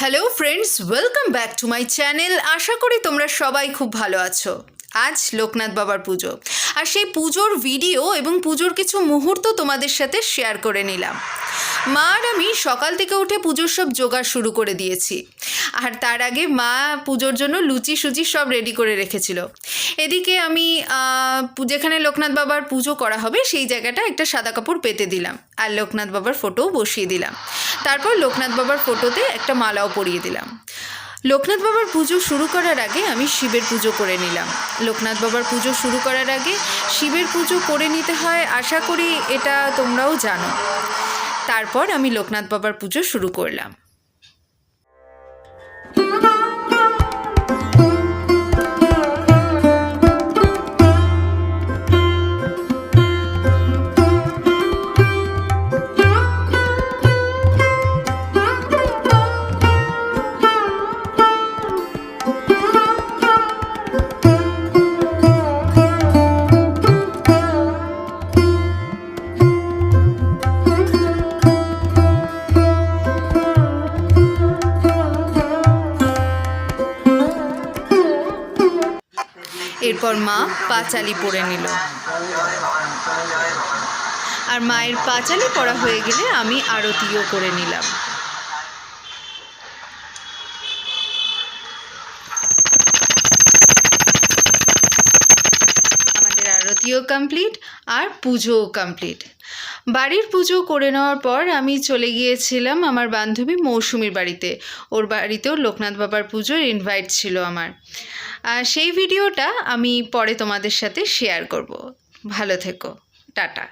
Hello friends, welcome back to my channel. আশা করি তোমরা সবাই খুব ভালো আছো। আজ লোকনাথ বাবার পুজো, আর সেই পুজোর ভিডিও এবং পুজোর কিছু মুহূর্ত তোমাদের সাথে শেয়ার করে নিলাম। মা আর আমি সকাল থেকে উঠে পুজোর সব জোগাড় শুরু করে দিয়েছি, আর তার আগে মা পুজোর জন্য লুচি সুচি সব রেডি করে রেখেছিল। এদিকে আমি যেখানে লোকনাথ বাবার পুজো করা হবে সেই জায়গাটা একটা সাদা কাপড় পেতে দিলাম, আর লোকনাথ বাবার ফটোও বসিয়ে দিলাম। তারপর লোকনাথ বাবার ফটোতে একটা মালাও পরিয়ে দিলাম। লোকনাথ বাবার পুজো শুরু করার আগে আমি শিবের পুজো করে নিলাম। লোকনাথ বাবার পুজো শুরু করার আগে শিবের পুজো করে নিতে হয়, আশা করি এটা তোমরাও জানো। তারপর আমি লোকনাথ বাবার পুজো শুরু করলাম। এরপর মা পাঁচালি পরে নিল, আর মায়ের পাঁচালি পড়া হয়ে গেলে আমি আরতিও করে নিলাম। আমাদের আরতিও কমপ্লিট আর পুজোও কমপ্লিট। বাড়ির পুজো করে নেওয়ার পর আমি চলে গিয়েছিলাম আমার বান্ধবী মৌসুমীর বাড়িতে। ওর বাড়িতেও লোকনাথ বাবার পুজোর ইনভাইট ছিল আমার। আর সেই ভিডিওটা আমি পরে তোমাদের সাথে শেয়ার করব। ভালো থেকো, টাটা।